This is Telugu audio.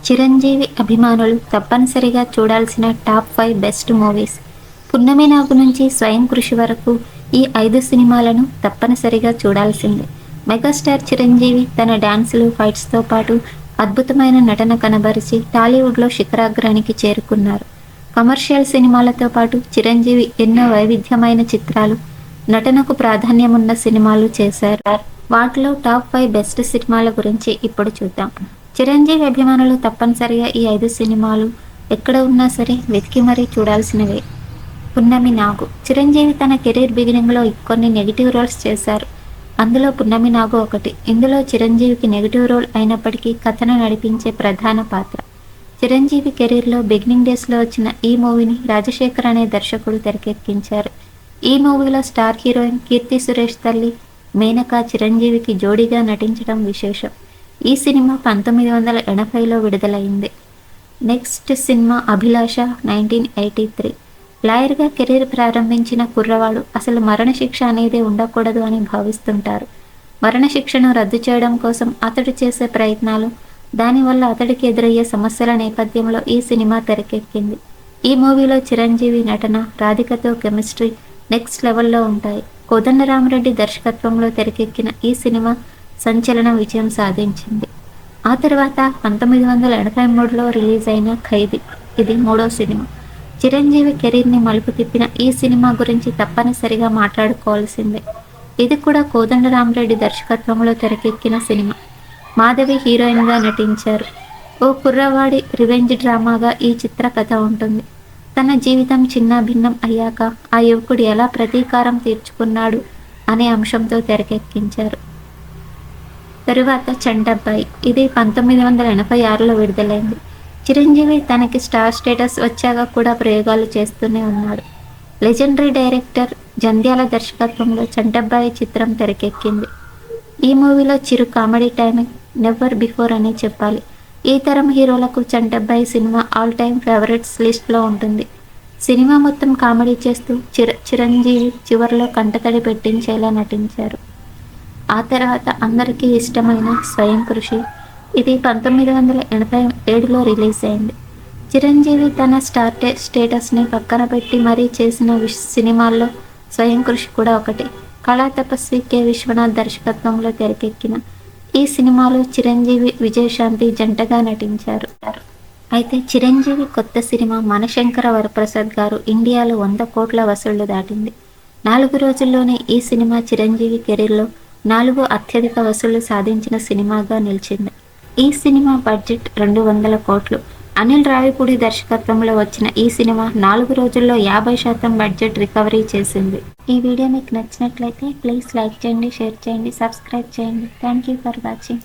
చిరంజీవి అభిమానులు తప్పనిసరిగా చూడాల్సిన టాప్ 5 బెస్ట్ మూవీస్. పున్నమి నాగు నుంచి స్వయం కృషి వరకు ఈ 5 సినిమాలను తప్పనిసరిగా చూడాల్సిందే. మెగాస్టార్ చిరంజీవి తన డాన్సులు, ఫైట్స్తో పాటు అద్భుతమైన నటన కనబరిచి టాలీవుడ్లో శిఖరాగ్రానికి చేరుకున్నారు. కమర్షియల్ సినిమాలతో పాటు చిరంజీవి ఎన్నో వైవిధ్యమైన చిత్రాలు, నటనకు ప్రాధాన్యమున్న సినిమాలు చేశారు. వాటిలో టాప్ 5 బెస్ట్ సినిమాల గురించి ఇప్పుడు చూద్దాం. చిరంజీవి అభిమానులు తప్పనిసరిగా ఈ 5 సినిమాలు ఎక్కడ ఉన్నా సరే వెతికి మరీ చూడాల్సినవే. పున్నమి నాగు. చిరంజీవి తన కెరీర్ బిగినింగ్లో కొన్ని నెగిటివ్ రోల్స్ చేశారు. అందులో పున్నమి నాగు ఒకటి. ఇందులో చిరంజీవికి నెగిటివ్ రోల్ అయినప్పటికీ కథను నడిపించే ప్రధాన పాత్ర. చిరంజీవి కెరీర్లో బిగినింగ్ డేస్లో వచ్చిన ఈ మూవీని రాజశేఖర్ అనే దర్శకుడు తెరకెక్కించారు. ఈ మూవీలో స్టార్ హీరోయిన్ కీర్తి సురేష్ తల్లి మేనకా చిరంజీవికి జోడీగా నటించడం విశేషం. ఈ సినిమా 1980లో విడుదలైంది. నెక్స్ట్ సినిమా అభిలాష 1983. లాయర్గా కెరీర్ ప్రారంభించిన కుర్రవాడు అసలు మరణశిక్ష అనేది ఉండకూడదు అని భావిస్తుంటారు. మరణశిక్షను రద్దు చేయడం కోసం అతడు చేసే ప్రయత్నాలు, దానివల్ల అతడికి ఎదురయ్యే సమస్యల నేపథ్యంలో ఈ సినిమా తెరకెక్కింది. ఈ మూవీలో చిరంజీవి నటన, రాధికతో కెమిస్ట్రీ నెక్స్ట్ లెవెల్లో ఉంటాయి. కోదండరామరెడ్డి దర్శకత్వంలో తెరకెక్కిన ఈ సినిమా సంచలన విజయం సాధించింది. ఆ తర్వాత 1983లో రిలీజ్ అయిన ఖైదీ, ఇది 3వ సినిమా. చిరంజీవి కెరీర్ని మలుపు తిప్పిన ఈ సినిమా గురించి తప్పనిసరిగా మాట్లాడుకోవాల్సిందే. ఇది కూడా కోదండరామరెడ్డి దర్శకత్వంలో తెరకెక్కిన సినిమా. మాధవి హీరోయిన్గా నటించారు. ఓ కుర్రవాడి రివెంజ్ డ్రామాగా ఈ చిత్ర కథ ఉంటుంది. తన జీవితం చిన్న భిన్నం అయ్యాక ఆ యువకుడు ఎలా ప్రతీకారం తీర్చుకున్నాడు అనే అంశంతో తెరకెక్కించారు. తరువాత చంటబ్బాయి, ఇది 1986లో విడుదలైంది. చిరంజీవి తనకి స్టార్ స్టేటస్ వచ్చాక కూడా ప్రయోగాలు చేస్తూనే ఉన్నాడు. లెజెండరీ డైరెక్టర్ జంధ్యాల దర్శకత్వంలో చంటబ్బాయి చిత్రం తెరకెక్కింది. ఈ మూవీలో Chiru comedy timing never before అని చెప్పాలి. ఈ తరం హీరోలకు చంటబ్బాయి సినిమా ఆల్ టైమ్ ఫేవరెట్స్ లిస్ట్లో ఉంటుంది. సినిమా మొత్తం కామెడీ చేస్తూ చిరంజీవి చివరిలో కంటతడి పెట్టించేలా నటించారు. ఆ తర్వాత అందరికీ ఇష్టమైన స్వయం కృషి, ఇది 1987లో రిలీజ్ అయింది. చిరంజీవి తన స్టేటస్ని పక్కన పెట్టి మరీ చేసిన సినిమాల్లో స్వయం కృషి కూడా ఒకటి. కళా తపస్వి కె విశ్వనాథ్ దర్శకత్వంలో తెరకెక్కిన ఈ సినిమాలో చిరంజీవి, విజయశాంతి జంటగా నటించారు. అయితే చిరంజీవి కొత్త సినిమా మనశంకర వరప్రసాద్ గారు ఇండియాలో 100 కోట్ల వసూళ్లు దాటింది. 4 రోజుల్లోనే ఈ సినిమా చిరంజీవి కెరీర్లో 4 అత్యధిక వసూళ్లు సాధించిన సినిమాగా నిలిచింది. ఈ సినిమా బడ్జెట్ 200 కోట్లు. అనిల్ రావిపూడి దర్శకత్వంలో వచ్చిన ఈ సినిమా 4 రోజుల్లో 50% బడ్జెట్ రికవరీ చేసింది. ఈ వీడియో మీకు నచ్చినట్లయితే ప్లీజ్ లైక్ చేయండి, షేర్ చేయండి, సబ్స్క్రైబ్ చేయండి. Thank you for watching.